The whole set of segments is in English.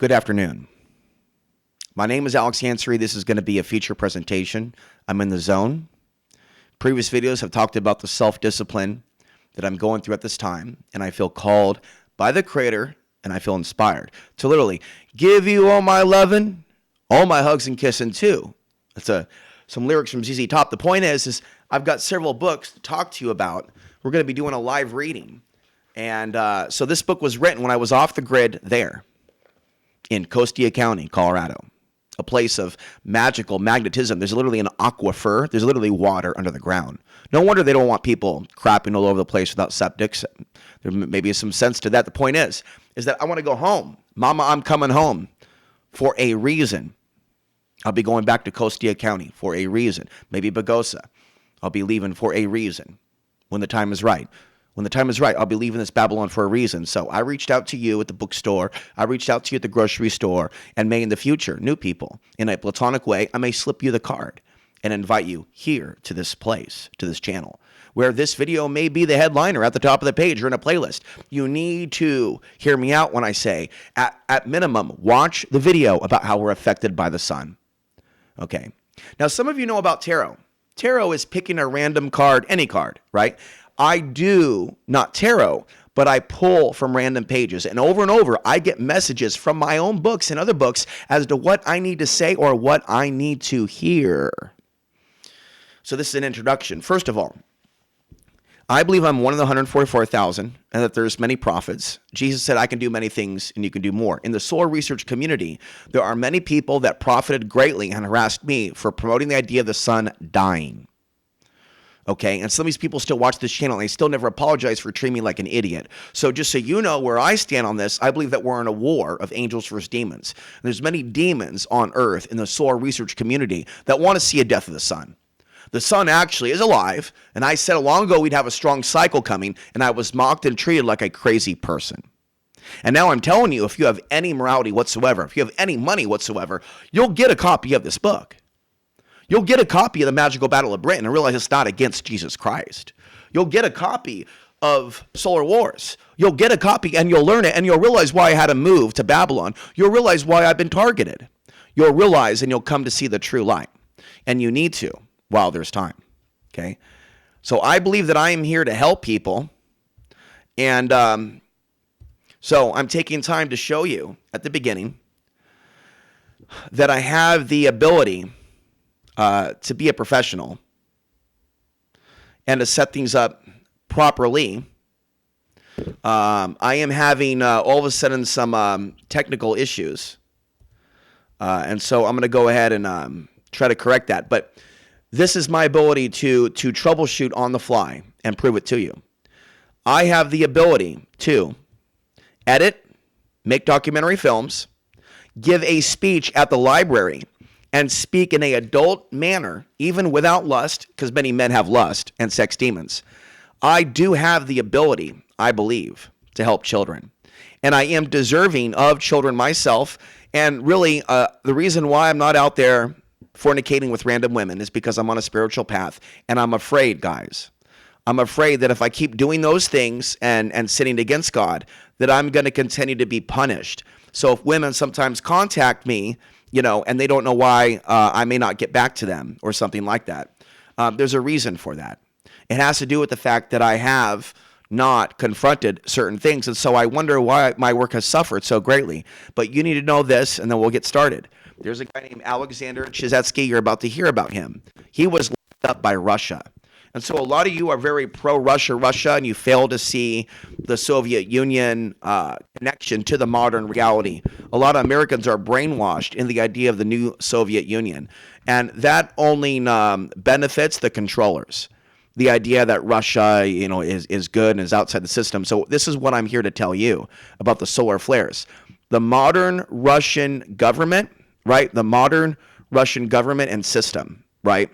Good afternoon. My name is Alex Hansery. This is going to be a feature presentation. I'm in the zone. Previous videos have talked about the self-discipline that I'm going through at this time, and I feel called by the Creator, and I feel inspired to literally give you all my lovin', all my hugs and kissing too. That's some lyrics from ZZ Top. The point is I've got several books to talk to you about. We're going to be doing a live reading. And so this book was written when I was off the grid there in Costia County, Colorado, a place of magical magnetism. There's literally an aquifer. There's literally water under the ground. No wonder they don't want people crapping all over the place without septic. There may be some sense to that. The point is that I want to go home. Mama, I'm coming home for a reason. I'll be going back to Costia County for a reason. Maybe Bagosa. I'll be leaving for a reason when the time is right. When the time is right, I'll be leaving this Babylon for a reason. So I reached out to you at the bookstore. I reached out to you at the grocery store. And may in the future, new people, in a platonic way, I may slip you the card and invite you here to this place, to this channel, where this video may be the headliner at the top of the page or in a playlist. You need to hear me out when I say, at minimum, watch the video about how we're affected by the sun. Okay. Now, some of you know about tarot. Tarot is picking a random card, any card, right? I do not tarot, but I pull from random pages. And over, I get messages from my own books and other books as to what I need to say or what I need to hear. So this is an introduction. First of all, I believe I'm one of the 144,000 and that there's many prophets. Jesus said, I can do many things and you can do more. In the solar research community, there are many people that profited greatly and harassed me for promoting the idea of the sun dying. Okay, and some of these people still watch this channel and they still never apologize for treating me like an idiot. So just so you know where I stand on this, I believe that we're in a war of angels versus demons. And there's many demons on earth in the solar research community that want to see a death of the sun. The sun actually is alive, and I said long ago we'd have a strong cycle coming, and I was mocked and treated like a crazy person. And now I'm telling you, if you have any morality whatsoever, if you have any money whatsoever, you'll get a copy of this book. You'll get a copy of the Magical Battle of Britain and realize it's not against Jesus Christ. You'll get a copy of Solar Wars. You'll get a copy and you'll learn it and you'll realize why I had to move to Babylon. You'll realize why I've been targeted. You'll realize and you'll come to see the true light. And you need to while there's time. Okay? So I believe that I am here to help people. And so I'm taking time to show you at the beginning that I have the ability to be a professional and to set things up properly. I am having all of a sudden some technical issues. And so I'm going to go ahead and try to correct that. But this is my ability to troubleshoot on the fly and prove it to you. I have the ability to edit, make documentary films, give a speech at the library, and speak in an adult manner, even without lust, because many men have lust and sex demons. I do have the ability, I believe, to help children. And I am deserving of children myself. And really, the reason why I'm not out there fornicating with random women is because I'm on a spiritual path. And I'm afraid, guys. I'm afraid that if I keep doing those things and sinning against God, that I'm going to continue to be punished. So if women sometimes contact me, and they don't know why I may not get back to them or something like that. There's a reason for that. It has to do with the fact that I have not confronted certain things, and so I wonder why my work has suffered so greatly. But you need to know this, and then we'll get started. There's a guy named Alexander Chizetsky. You're about to hear about him. He was locked up by Russia. And so a lot of you are very pro-Russia, and you fail to see the Soviet Union connection to the modern reality. A lot of Americans are brainwashed in the idea of the new Soviet Union. And that only benefits the controllers. The idea that Russia, is good and is outside the system. So this is what I'm here to tell you about the solar flares. The modern Russian government, right? The modern Russian government and system, right?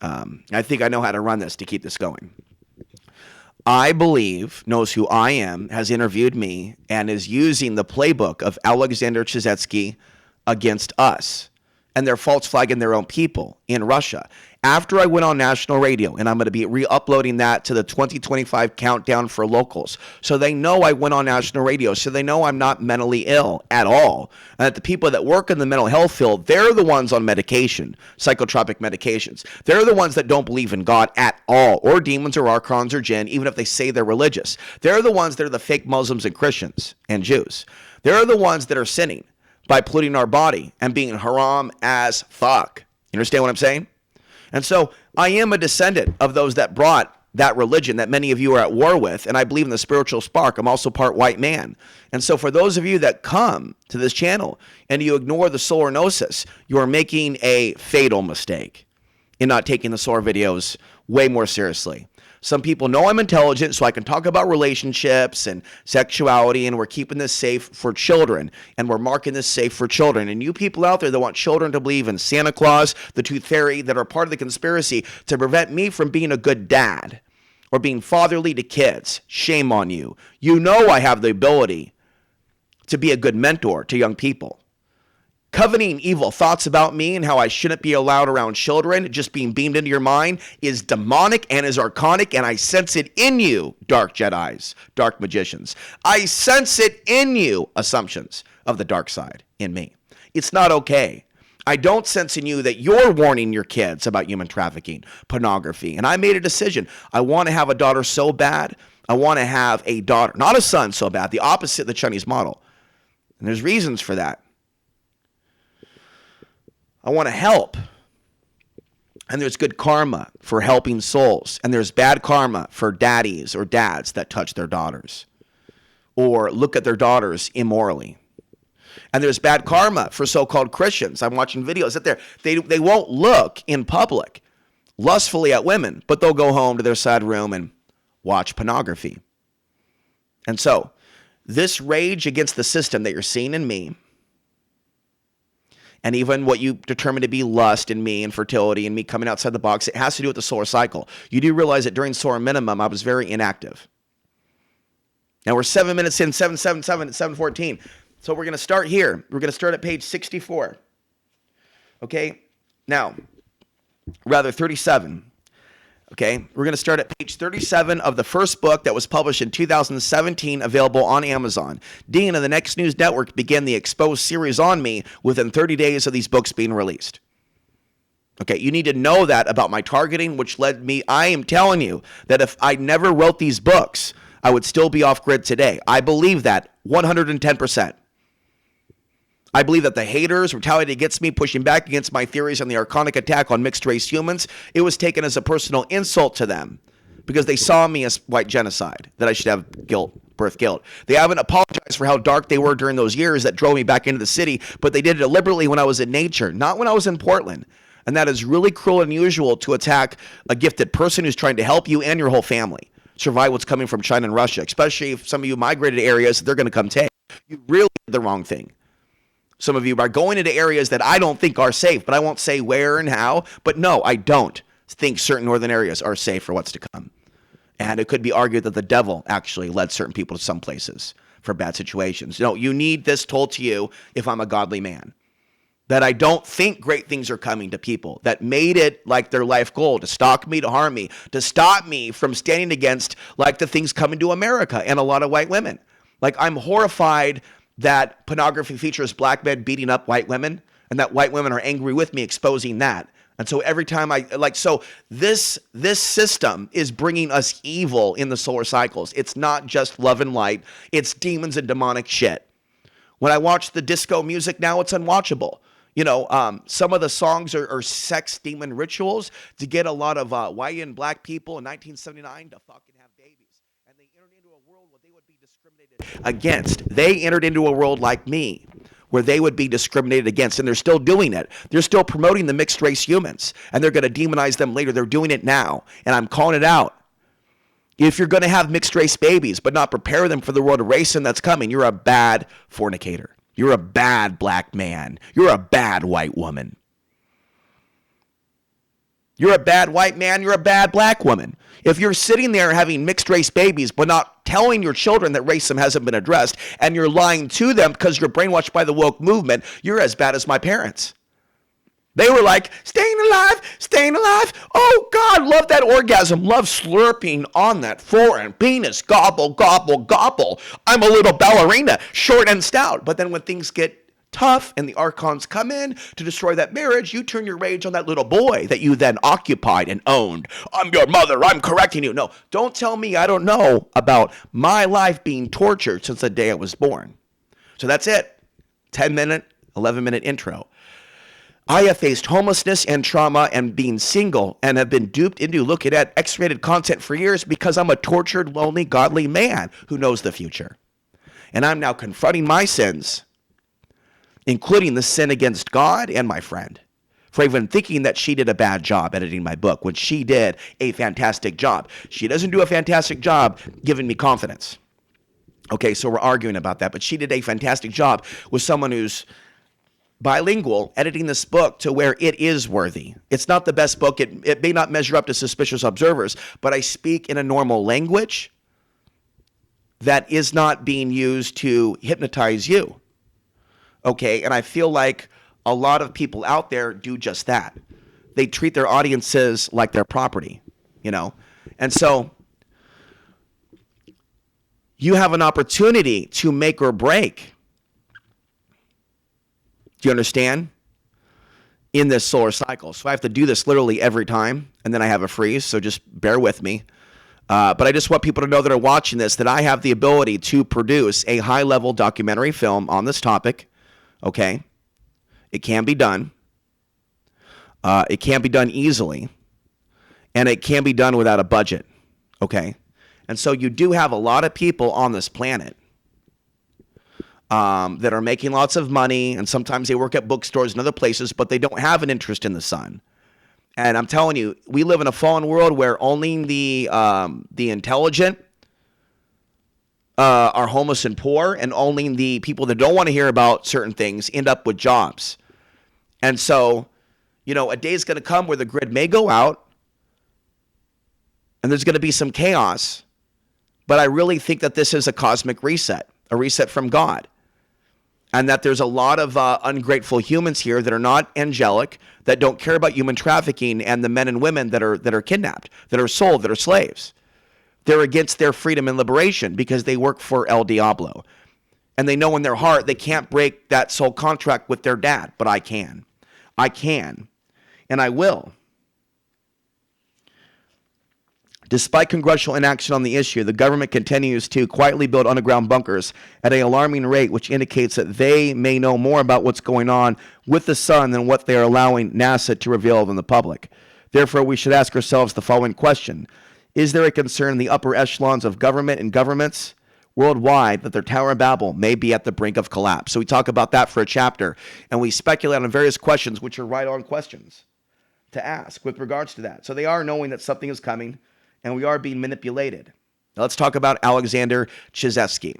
I think I know how to run this to keep this going. I believe knows who I am, has interviewed me, and is using the playbook of Alexander Chizetsky against us. and they're false flagging their own people in Russia. After I went on national radio, and I'm going to be re-uploading that to the 2025 countdown for locals, so they know I went on national radio, so they know I'm not mentally ill at all, and that the people that work in the mental health field, they're the ones on medication, psychotropic medications. They're the ones that don't believe in God at all, or demons or archons or jinn, even if they say they're religious. They're the ones that are the fake Muslims and Christians and Jews. They're the ones that are sinning by polluting our body and being haram as fuck. You understand what I'm saying? And so I am a descendant of those that brought that religion that many of you are at war with, and I believe in the spiritual spark. I'm also part white man. And so for those of you that come to this channel and you ignore the solar gnosis, you are making a fatal mistake in not taking the solar videos way more seriously. Some people know I'm intelligent, so I can talk about relationships and sexuality, and we're keeping this safe for children, and we're marking this safe for children. And you people out there that want children to believe in Santa Claus, the Tooth Fairy, that are part of the conspiracy to prevent me from being a good dad or being fatherly to kids, shame on you. You know I have the ability to be a good mentor to young people. Coveting evil thoughts about me and how I shouldn't be allowed around children just being beamed into your mind is demonic and is archonic, and I sense it in you, dark Jedis, dark magicians. I sense it in you, assumptions of the dark side in me. It's not okay. I don't sense in you that you're warning your kids about human trafficking, pornography, and I made a decision. I want to have a daughter so bad. I want to have a daughter, not a son so bad, the opposite of the Chinese model. And there's reasons for that. I want to help. And there's good karma for helping souls. And there's bad karma for daddies or dads that touch their daughters or look at their daughters immorally. And there's bad karma for so-called Christians. I'm watching videos that they won't look in public lustfully at women, but they'll go home to their side room and watch pornography. And so this rage against the system that you're seeing in me, and even what you determine to be lust in me and fertility and me coming outside the box, it has to do with the solar cycle. You do realize that during solar minimum, I was very inactive. Now we're 7 minutes in, 7:77 at 7:14. So we're going to start here. We're going to start at page 64. Okay? Now, rather 37. Okay? We're going to start at page 37 of the first book that was published in 2017, available on Amazon. Dean of the Next News Network began the Exposed series on me within 30 days of these books being released. Okay, you need to know that about my targeting, which led me, I am telling you that if I never wrote these books, I would still be off grid today. I believe that 110%. I believe that the haters retaliated against me, pushing back against my theories on the archonic attack on mixed race humans. It was taken as a personal insult to them because they saw me as white genocide, that I should have guilt, birth guilt. They haven't apologized for how dark they were during those years that drove me back into the city, but they did it deliberately when I was in nature, not when I was in Portland. And that is really cruel and unusual to attack a gifted person who's trying to help you and your whole family survive what's coming from China and Russia, especially if some of you migrated to areas that they're going to come take. You really did the wrong thing. Some of you are going into areas that I don't think are safe, but I won't say where and how. But no, I don't think certain northern areas are safe for what's to come. And it could be argued that the devil actually led certain people to some places for bad situations. No, you need this told to you if I'm a godly man. That I don't think great things are coming to people that made it like their life goal to stalk me, to harm me, to stop me from standing against like the things coming to America and a lot of white women. Like I'm horrified that pornography features black men beating up white women and that white women are angry with me exposing that. And so every time this system is bringing us evil in the solar cycles. It's not just love and light. It's demons and demonic shit. When I watch the disco music now, it's unwatchable. You know, some of the songs are sex demon rituals to get a lot of white and black people in 1979 to fucking have babies. And they entered into a world where they would be discriminated against. They entered into a world like me where they would be discriminated against, and they're still doing it. They're still promoting the mixed race humans, and they're going to demonize them later. They're doing it now, and I'm calling it out. If you're going to have mixed race babies but not prepare them for the world of racing that's coming, you're a bad fornicator. You're a bad black man. You're a bad white woman. You're a bad white man. You're a bad black woman. If you're sitting there having mixed race babies but not telling your children that racism hasn't been addressed and you're lying to them because you're brainwashed by the woke movement, you're as bad as my parents. They were like, staying alive, staying alive. Oh, God, love that orgasm. Love slurping on that foreign penis. Gobble, gobble, gobble. I'm a little ballerina, short and stout. But then when things get tough and the archons come in to destroy that marriage, you turn your rage on that little boy that you then occupied and owned. I'm your mother. I'm correcting you. No, don't tell me I don't know about my life being tortured since the day I was born. So that's it. 10-minute, 11-minute intro. I have faced homelessness and trauma and being single and have been duped into looking at X-rated content for years because I'm a tortured, lonely, godly man who knows the future. And I'm now confronting my sins, including the sin against God and my friend, for even thinking that she did a bad job editing my book when she did a fantastic job. She doesn't do a fantastic job giving me confidence. Okay, so we're arguing about that, but she did a fantastic job with someone who's bilingual, editing this book to where it is worthy. It's not the best book. It may not measure up to suspicious observers, but I speak in a normal language that is not being used to hypnotize you. Okay, and I feel like a lot of people out there do just that. They treat their audiences like their property, you know? And so you have an opportunity to make or break. Do you understand? In this solar cycle. So I have to do this literally every time, and then I have a freeze, so just bear with me. But I just want people to know that are watching this that I have the ability to produce a high-level documentary film on this topic, okay? It can be done. It can be done easily, and it can be done without a budget, okay? And so you do have a lot of people on this planet that are making lots of money, and sometimes they work at bookstores and other places, but they don't have an interest in the sun. And I'm telling you, we live in a fallen world where only the intelligent are homeless and poor, and only the people that don't want to hear about certain things end up with jobs. And so, you know, a day is going to come where the grid may go out, and there's going to be some chaos. But I really think that this is a cosmic reset, a reset from God. And that there's a lot of ungrateful humans here that are not angelic, that don't care about human trafficking and the men and women that are kidnapped, that are sold, that are slaves. They're against their freedom and liberation because they work for El Diablo. And they know in their heart they can't break that soul contract with their dad, but I can. I can, and I will. Despite congressional inaction on the issue, the government continues to quietly build underground bunkers at an alarming rate, which indicates that they may know more about what's going on with the sun than what they are allowing NASA to reveal to the public. Therefore, we should ask ourselves the following question. Is there a concern in the upper echelons of government and governments worldwide that their Tower of Babel may be at the brink of collapse? So we talk about that for a chapter, and we speculate on various questions, which are right-on questions to ask with regards to that. So they are knowing that something is coming, and we are being manipulated. Now let's talk about Alexander Chizevsky.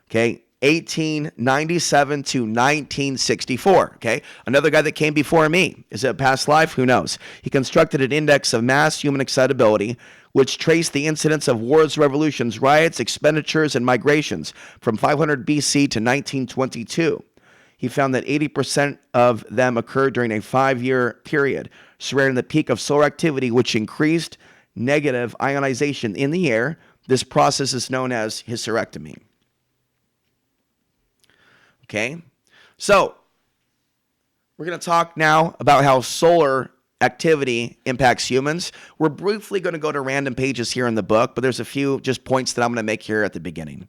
Okay, 1897 to 1964. Okay, another guy that came before me. Is it a past life? Who knows? He constructed an index of mass human excitability, which traced the incidence of wars, revolutions, riots, expenditures, and migrations from 500 BC to 1922. He found that 80% of them occurred during a 5-year period, surrounding the peak of solar activity, which increased negative ionization in the air. This process is known as hysterectomy. Okay, so we're going to talk now about how solar activity impacts humans. We're briefly going to go to random pages here in the book, but there's a few just points that I'm going to make here at the beginning.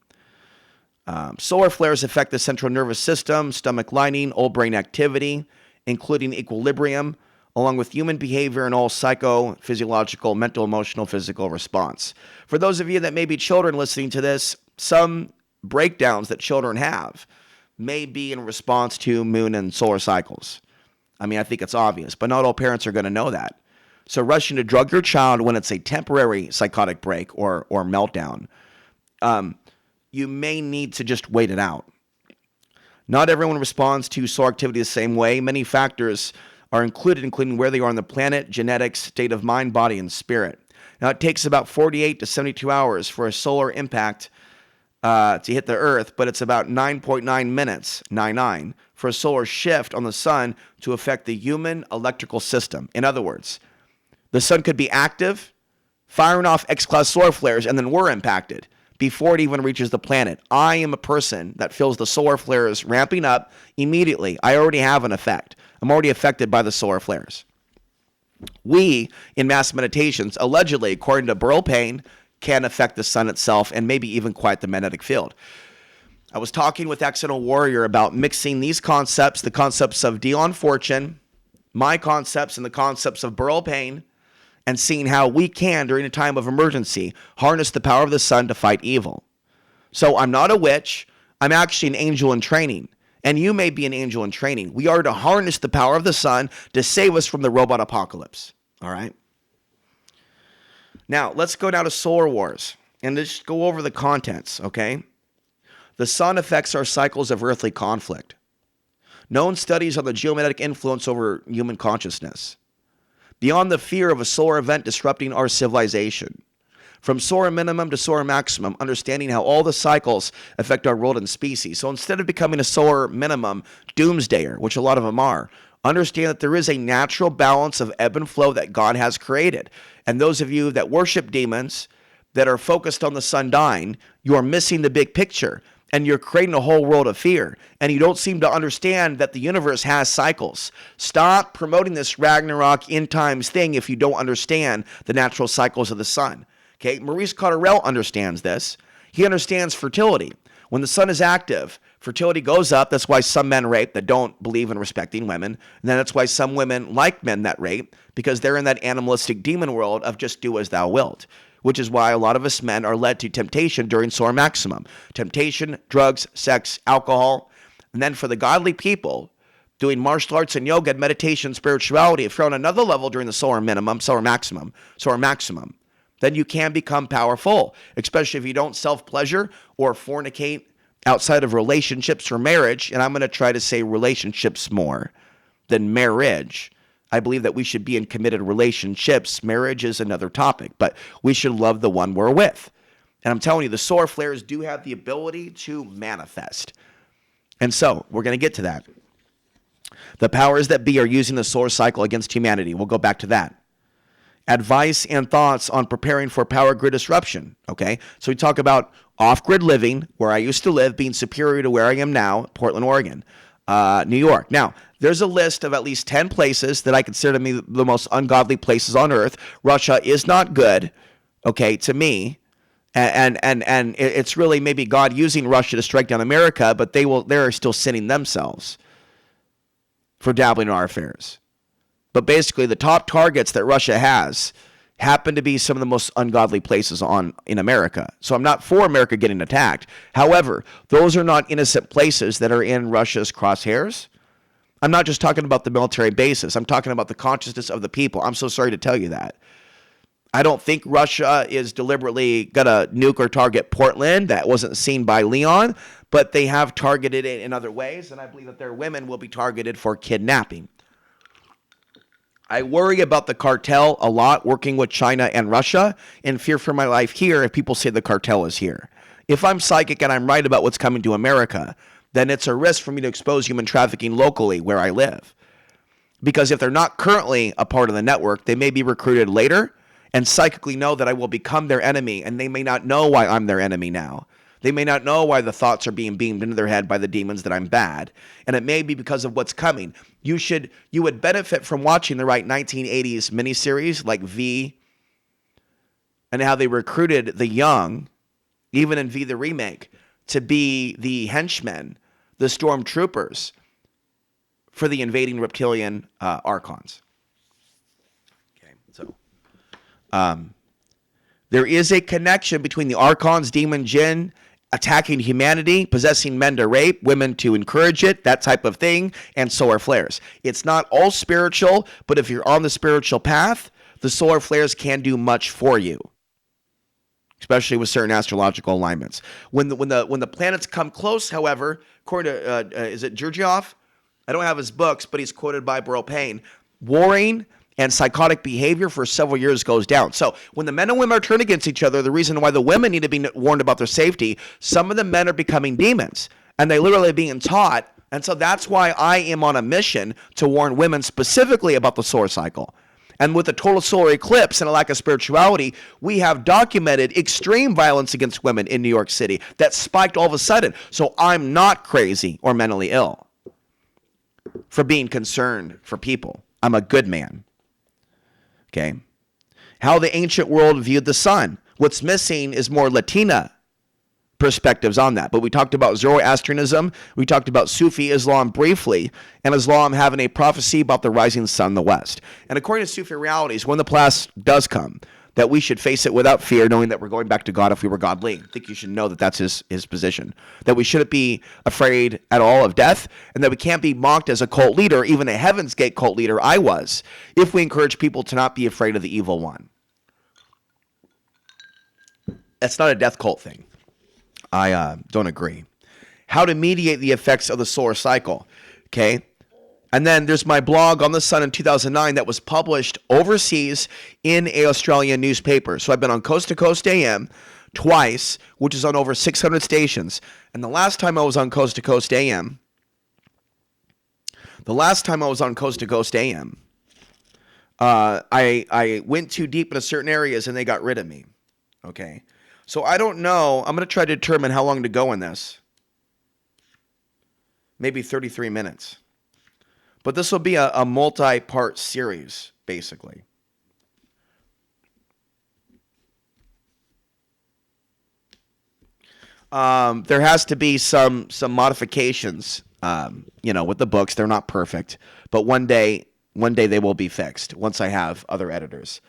Solar flares affect the central nervous system, stomach lining, old brain activity, including equilibrium, along with human behavior and all psychophysiological, mental, emotional, physical response. For those of you that may be children listening to this, some breakdowns that children have may be in response to moon and solar cycles. I mean, I think it's obvious, but not all parents are going to know that. So rushing to drug your child when it's a temporary psychotic break or meltdown, you may need to just wait it out. Not everyone responds to solar activity the same way. Many factors are included, including where they are on the planet, genetics, state of mind, body, and spirit. Now, it takes about 48 to 72 hours for a solar impact to hit the Earth, but it's about 9.9 minutes, 99, for a solar shift on the sun to affect the human electrical system. In other words, the sun could be active, firing off X-class solar flares, and then we're impacted before it even reaches the planet. I am a person that feels the solar flares ramping up immediately. I already have an effect. I'm already affected by the solar flares. We, in mass meditations, allegedly, according to Burl Payne, can affect the sun itself and maybe even quite the magnetic field. I was talking with Accidental Warrior about mixing these concepts, the concepts of Dion Fortune, my concepts, and the concepts of Burl Payne, and seeing how we can, during a time of emergency, harness the power of the sun to fight evil. So I'm not a witch. I'm actually an angel in training. And you may be an angel in training. We are to harness the power of the sun to save us from the robot apocalypse. All right? Now, let's go down to Solar Wars and just go over the contents, okay? The sun affects our cycles of earthly conflict. Known studies on the geomagnetic influence over human consciousness. Beyond the fear of a solar event disrupting our civilization. From solar minimum to solar maximum, understanding how all the cycles affect our world and species. So instead of becoming a solar minimum doomsdayer, which a lot of them are, understand that there is a natural balance of ebb and flow that God has created. And those of you that worship demons, that are focused on the sun dying, you are missing the big picture. And you're creating a whole world of fear. And you don't seem to understand that the universe has cycles. Stop promoting this Ragnarok end times thing if you don't understand the natural cycles of the sun. Okay, Maurice Cotterell understands this. He understands fertility. When the sun is active, fertility goes up. That's why some men rape that don't believe in respecting women. And then that's why some women like men that rape, because they're in that animalistic demon world of just do as thou wilt. Which is why a lot of us men are led to temptation during solar maximum. Temptation, drugs, sex, alcohol. And then for the godly people, doing martial arts and yoga and meditation, spirituality, if you're on another level during the solar maximum, then you can become powerful, especially if you don't self-pleasure or fornicate outside of relationships or marriage. And I'm going to try to say relationships more than marriage. I believe that we should be in committed relationships. Marriage is another topic, but we should love the one we're with. And I'm telling you, the solar flares do have the ability to manifest. And so we're going to get to that. The powers that be are using the solar cycle against humanity. We'll go back to that. Advice and thoughts on preparing for power grid disruption. Okay, so we talk about off-grid living, where I used to live, being superior to where I am now, Portland, Oregon, New York. Now, there's a list of at least 10 places that I consider to be the most ungodly places on earth. Russia is not good, okay, to me. And it's really maybe God using Russia to strike down America, but they're still sinning themselves for dabbling in our affairs. But basically, the top targets that Russia has happen to be some of the most ungodly places in America. So I'm not for America getting attacked. However, those are not innocent places that are in Russia's crosshairs. I'm not just talking about the military bases. I'm talking about the consciousness of the people. I'm so sorry to tell you that. I don't think Russia is deliberately going to nuke or target Portland. That wasn't seen by Leon, but they have targeted it in other ways, and I believe that their women will be targeted for kidnapping. I worry about the cartel a lot, working with China and Russia, and fear for my life here if people say the cartel is here. If I'm psychic and I'm right about what's coming to America, then it's a risk for me to expose human trafficking locally where I live. Because if they're not currently a part of the network, they may be recruited later and psychically know that I will become their enemy, and they may not know why I'm their enemy now. They may not know why the thoughts are being beamed into their head by the demons that I'm bad. And it may be because of what's coming. You would benefit from watching the right 1980s miniseries like V, and how they recruited the young, even in V the remake, to be the henchmen, the stormtroopers, for the invading reptilian archons. Okay, so there is a connection between the archons, demon, jinn, attacking humanity, possessing men to rape, women to encourage it, that type of thing, and solar flares. It's not all spiritual, but if you're on the spiritual path, the solar flares can do much for you, especially with certain astrological alignments. When the planets come close, however, according to is it Gurdjieff? I don't have his books, but he's quoted by Burl Payne. Warring and psychotic behavior for several years goes down. So when the men and women are turned against each other, the reason why the women need to be warned about their safety, some of the men are becoming demons, and they literally are being taught. And so that's why I am on a mission to warn women specifically about the solar cycle. And with the total solar eclipse and a lack of spirituality, we have documented extreme violence against women in New York City that spiked all of a sudden. So I'm not crazy or mentally ill for being concerned for people. I'm a good man. Okay. How the ancient world viewed the sun. What's missing is more Latina perspectives on that. But we talked about Zoroastrianism. We talked about Sufi Islam briefly, and Islam having a prophecy about the rising sun in the west. And according to Sufi realities, when the blast does come, that we should face it without fear, knowing that we're going back to God if we were godly. I think you should know that that's his position. That we shouldn't be afraid at all of death, and that we can't be mocked as a cult leader, even a Heaven's Gate cult leader I was, if we encourage people to not be afraid of the evil one. That's not a death cult thing. I don't agree. How to mediate the effects of the solar cycle. Okay. And then there's my blog on the sun in 2009 that was published overseas in an Australian newspaper. So I've been on Coast to Coast AM twice, which is on over 600 stations. And the last time I was on Coast to Coast AM, I went too deep into certain areas and they got rid of me. Okay. So I don't know. I'm going to try to determine how long to go in this. Maybe 33 minutes. But this will be a multi-part series, basically. There has to be some modifications, with the books. They're not perfect. But one day they will be fixed once I have other editors.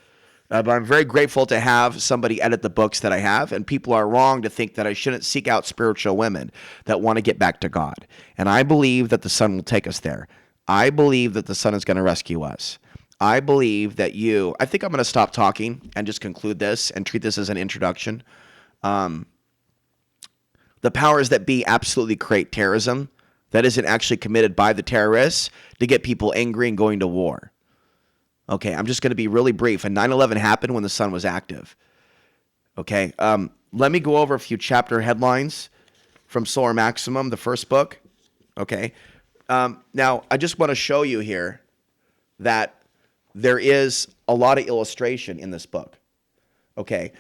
But I'm very grateful to have somebody edit the books that I have, and people are wrong to think that I shouldn't seek out spiritual women that want to get back to God. And I believe that the sun will take us there. I believe that the sun is going to rescue us. I believe that I think I'm going to stop talking and just conclude this and treat this as an introduction. The powers that be absolutely create terrorism that isn't actually committed by the terrorists to get people angry and going to war. Okay, I'm just going to be really brief. And 9/11 happened when the sun was active. Okay, let me go over a few chapter headlines from Solar Maximum, the first book. Okay, now I just want to show you here that there is a lot of illustration in this book. Okay,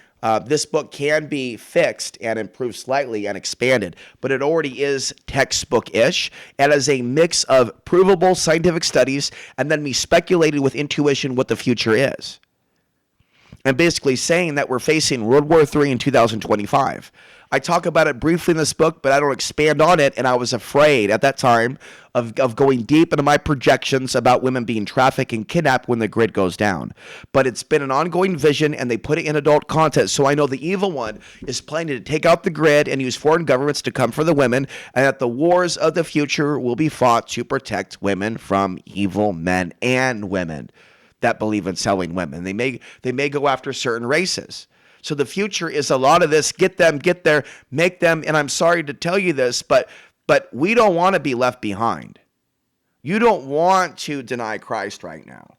this book can be fixed and improved slightly and expanded, but it already is textbook-ish and is a mix of provable scientific studies and then me speculating with intuition what the future is. And basically saying that we're facing World War III in 2025. I talk about it briefly in this book, but I don't expand on it, and I was afraid at that time of going deep into my projections about women being trafficked and kidnapped when the grid goes down. But it's been an ongoing vision, and they put it in adult content, so I know the evil one is planning to take out the grid and use foreign governments to come for the women, and that the wars of the future will be fought to protect women from evil men and women that believe in selling women. They may go after certain races. So the future is a lot of this, get them, get there, make them, and I'm sorry to tell you this, but we don't want to be left behind. You don't want to deny Christ right now.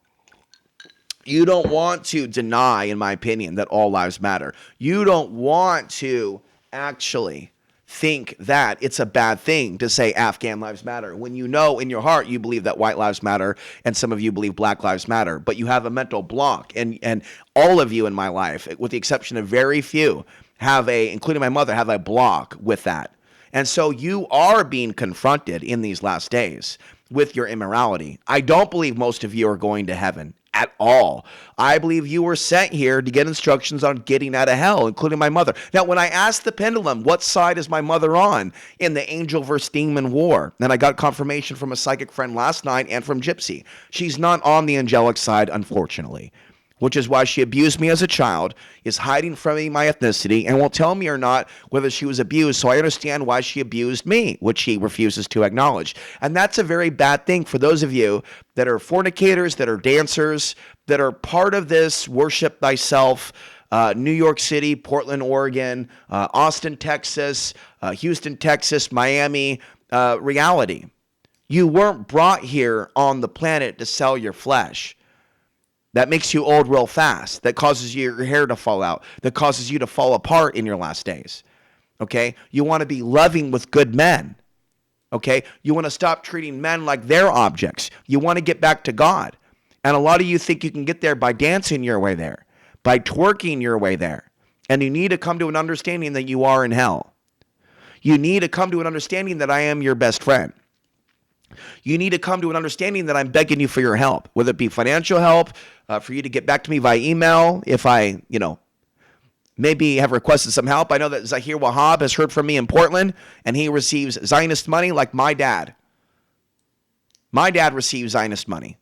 You don't want to deny, in my opinion, that all lives matter. You don't want to actually think that it's a bad thing to say Afghan lives matter when you know in your heart you believe that white lives matter and some of you believe black lives matter, but you have a mental block, and all of you in my life, with the exception of very few, including my mother, have a block with that. And so you are being confronted in these last days with your immorality. I don't believe most of you are going to heaven at all. I believe you were sent here to get instructions on getting out of hell, including my mother. Now, when I asked the pendulum, what side is my mother on in the angel versus demon war? And I got confirmation from a psychic friend last night and from Gypsy. She's not on the angelic side, unfortunately, which is why she abused me as a child, is hiding from me my ethnicity, and won't tell me or not whether she was abused, so I understand why she abused me, which she refuses to acknowledge. And that's a very bad thing for those of you that are fornicators, that are dancers, that are part of this worship thyself, New York City, Portland, Oregon, Austin, Texas, Houston, Texas, Miami reality. You weren't brought here on the planet to sell your flesh. That makes you old real fast. That causes your hair to fall out. That causes you to fall apart in your last days. Okay? You want to be loving with good men. Okay? You want to stop treating men like they're objects. You want to get back to God. And a lot of you think you can get there by dancing your way there, by twerking your way there. And you need to come to an understanding that you are in hell. You need to come to an understanding that I am your best friend. You need to come to an understanding that I'm begging you for your help, whether it be financial help, for you to get back to me via email if I, maybe have requested some help. I know that Zahir Wahab has heard from me in Portland, and he receives Zionist money like my dad. My dad receives Zionist money,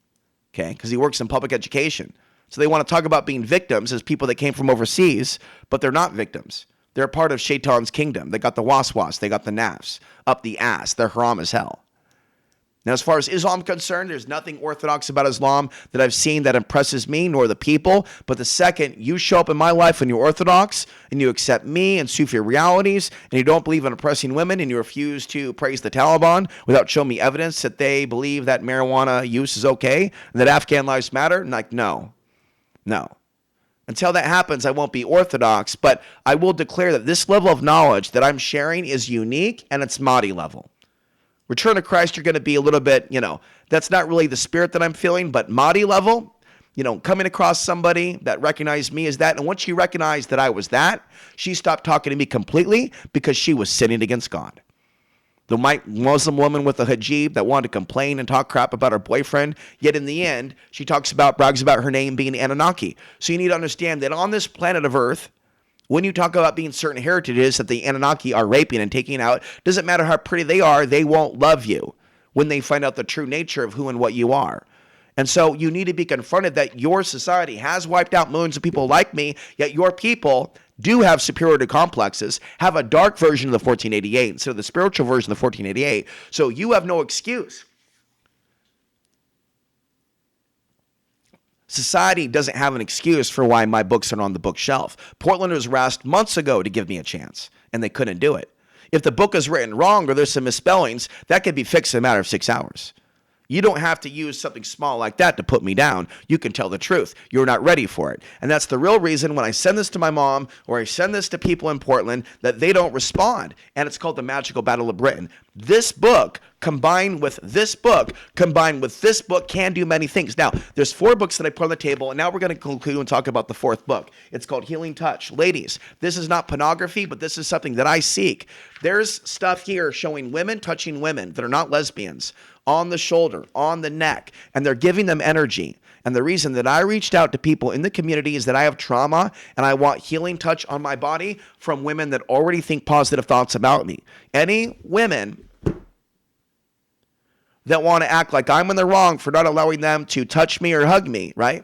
okay, because he works in public education. So they want to talk about being victims as people that came from overseas, but they're not victims. They're part of Shaitan's kingdom. They got the waswas, they got the nafs, up the ass. They're haram as hell. Now, as far as Islam is concerned, there's nothing orthodox about Islam that I've seen that impresses me nor the people. But the second you show up in my life and you're orthodox and you accept me and Sufi realities and you don't believe in oppressing women and you refuse to praise the Taliban without showing me evidence that they believe that marijuana use is okay and that Afghan lives matter, and like, no. Until that happens, I won't be orthodox, but I will declare that this level of knowledge that I'm sharing is unique and it's Mahdi level. Return of Christ, you're going to be a little bit, that's not really the spirit that I'm feeling, but Mahdi level, coming across somebody that recognized me as that. And once she recognized that I was that, she stopped talking to me completely because she was sinning against God. The Muslim woman with a hijab that wanted to complain and talk crap about her boyfriend, yet in the end, she brags about her name being Anunnaki. So you need to understand that on this planet of Earth, when you talk about being certain heritages that the Anunnaki are raping and taking out, doesn't matter how pretty they are, they won't love you when they find out the true nature of who and what you are. And so you need to be confronted that your society has wiped out millions of people like me, yet your people do have superiority complexes, have a dark version of the 1488 instead of the spiritual version of the 1488. So you have no excuse. Society doesn't have an excuse for why my books are on the bookshelf. Portlanders were asked months ago to give me a chance, and they couldn't do it. If the book is written wrong or there's some misspellings, that could be fixed in a matter of 6 hours. You don't have to use something small like that to put me down. You can tell the truth. You're not ready for it. And that's the real reason when I send this to my mom or I send this to people in Portland that they don't respond. And it's called The Magical Battle of Britain. This book combined with this book can do many things. Now, there's 4 books that I put on the table, and now we're going to conclude and talk about the 4th book. It's called Healing Touch. Ladies, this is not pornography, but this is something that I seek. There's stuff here showing women touching women that are not lesbians on the shoulder, on the neck, and they're giving them energy. And the reason that I reached out to people in the community is that I have trauma and I want healing touch on my body from women that already think positive thoughts about me. Any women that want to act like I'm in the wrong for not allowing them to touch me or hug me, right?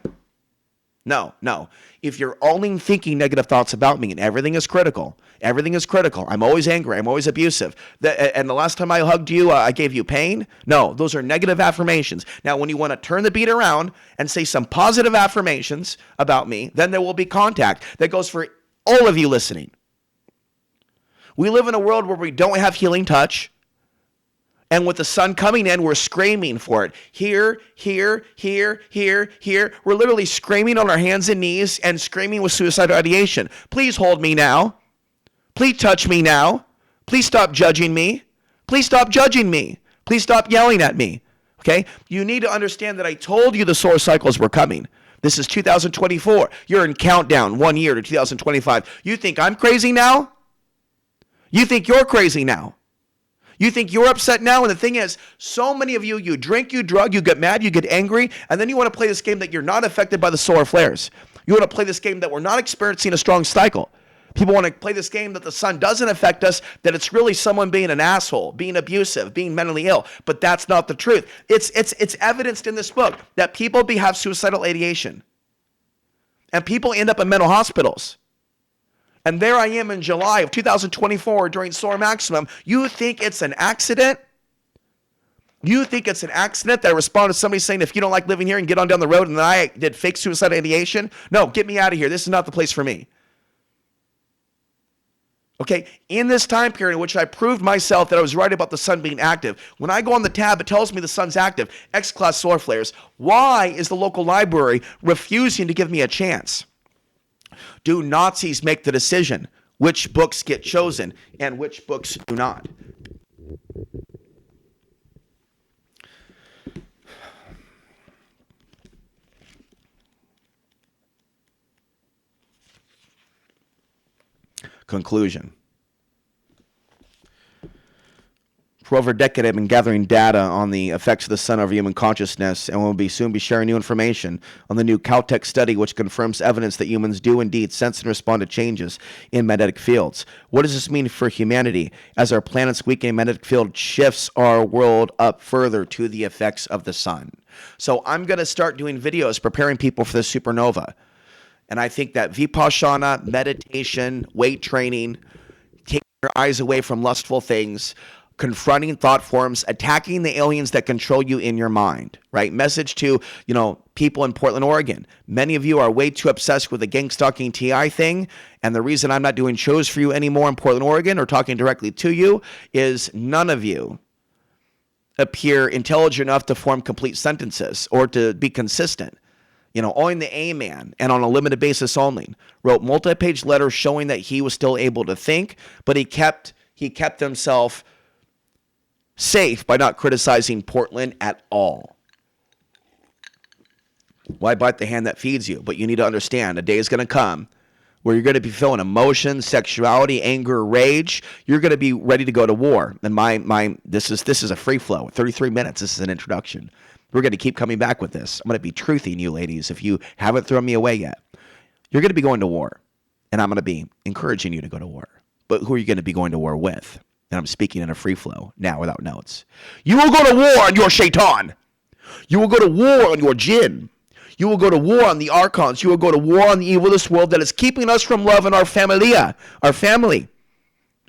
No. If you're only thinking negative thoughts about me and everything is critical, I'm always angry, I'm always abusive, and the last time I hugged you, I gave you pain. No, those are negative affirmations. Now, when you want to turn the beat around and say some positive affirmations about me, then there will be contact. That goes for all of you listening. We live in a world where we don't have healing touch. And with the sun coming in, we're screaming for it. Here. We're literally screaming on our hands and knees and screaming with suicidal ideation. Please hold me now. Please touch me now. Please stop judging me. Please stop judging me. Please stop yelling at me. Okay? You need to understand that I told you the solar cycles were coming. This is 2024. You're in countdown 1 year to 2025. You think I'm crazy now? You think you're crazy now? You think you're upset now? And the thing is, so many of you drink, you drug, you get mad, you get angry, and then you want to play this game that you're not affected by the solar flares. You want to play this game that we're not experiencing a strong cycle. People want to play this game that the sun doesn't affect us, that it's really someone being an asshole, being abusive, being mentally ill. But that's not the truth. It's evidenced in this book that people have suicidal ideation. And people end up in mental hospitals. And there I am in July of 2024 during solar maximum. You think it's an accident? You think it's an accident that I responded to somebody saying, if you don't like living here and get on down the road, and then I did fake suicide ideation? No, get me out of here. This is not the place for me. Okay, in this time period in which I proved myself that I was right about the sun being active, when I go on the tab, it tells me the sun's active, X-class solar flares. Why is the local library refusing to give me a chance? Do Nazis make the decision which books get chosen and which books do not? Conclusion. For over a decade, I've been gathering data on the effects of the sun over human consciousness, and will soon be sharing new information on the new Caltech study, which confirms evidence that humans do indeed sense and respond to changes in magnetic fields. What does this mean for humanity? As our planet's weakening magnetic field shifts our world up further to the effects of the sun. So I'm going to start doing videos preparing people for the supernova. And I think that vipassana, meditation, weight training, taking your eyes away from lustful things, confronting thought forms, attacking the aliens that control you in your mind, right? Message to, people in Portland, Oregon. Many of you are way too obsessed with the gang stalking TI thing. And the reason I'm not doing shows for you anymore in Portland, Oregon, or talking directly to you is none of you appear intelligent enough to form complete sentences or to be consistent. Only the A-man, and on a limited basis only, wrote multi-page letters showing that he was still able to think, but he kept himself safe by not criticizing Portland at all. Why bite the hand that feeds you? But you need to understand, a day is going to come where you're going to be feeling emotion, sexuality, anger, rage. You're going to be ready to go to war. And this is a free flow. 33 minutes. This is an introduction. We're going to keep coming back with this. I'm going to be truthing you, ladies, if you haven't thrown me away yet. You're going to be going to war, and I'm going to be encouraging you to go to war. But who are you going to be going to war with? And I'm speaking in a free flow now without notes. You will go to war on your shaitan. You will go to war on your jinn. You will go to war on the archons. You will go to war on the evil of this world that is keeping us from love and our familia, our family.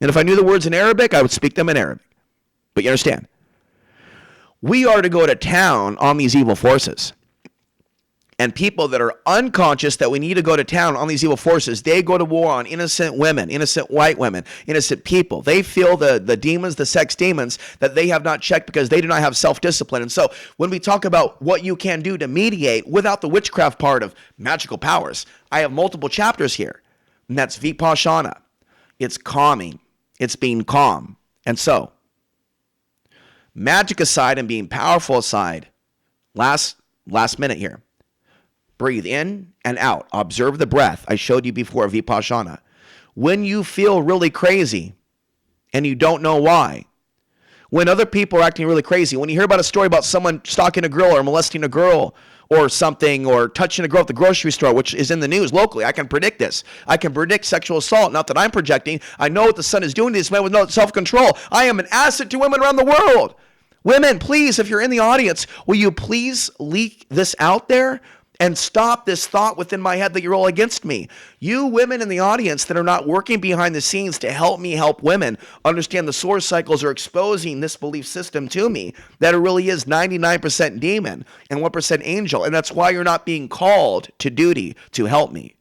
And if I knew the words in Arabic, I would speak them in Arabic. But you understand? We are to go to town on these evil forces. And people that are unconscious that we need to go to town on these evil forces, they go to war on innocent women, innocent white women, innocent people. They feel the demons, the sex demons that they have not checked because they do not have self-discipline. And so when we talk about what you can do to mediate without the witchcraft part of magical powers, I have multiple chapters here. And that's vipassana. It's calming. It's being calm. And so, magic aside and being powerful aside, last minute here. Breathe in and out. Observe the breath. I showed you before, vipassana. When you feel really crazy and you don't know why, when other people are acting really crazy, when you hear about a story about someone stalking a girl or molesting a girl or something, or touching a girl at the grocery store, which is in the news locally, I can predict this. I can predict sexual assault. Not that I'm projecting. I know what the sun is doing to these men with no self-control. I am an asset to women around the world. Women, please, if you're in the audience, will you please leak this out there? And stop this thought within my head that you're all against me. You women in the audience that are not working behind the scenes to help me help women understand the solar cycles are exposing this belief system to me, that it really is 99% demon and 1% angel. And that's why you're not being called to duty to help me.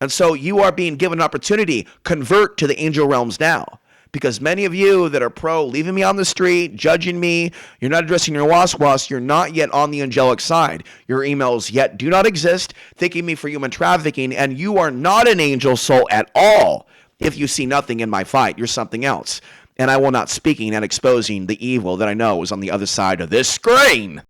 And so you are being given an opportunity, convert to the angel realms now. Because many of you that are pro leaving me on the street, judging me, you're not addressing your waswas, you're not yet on the angelic side. Your emails yet do not exist, thanking me for human trafficking, and you are not an angel soul at all. If you see nothing in my fight, you're something else. And I will not speaking and exposing the evil that I know is on the other side of this screen.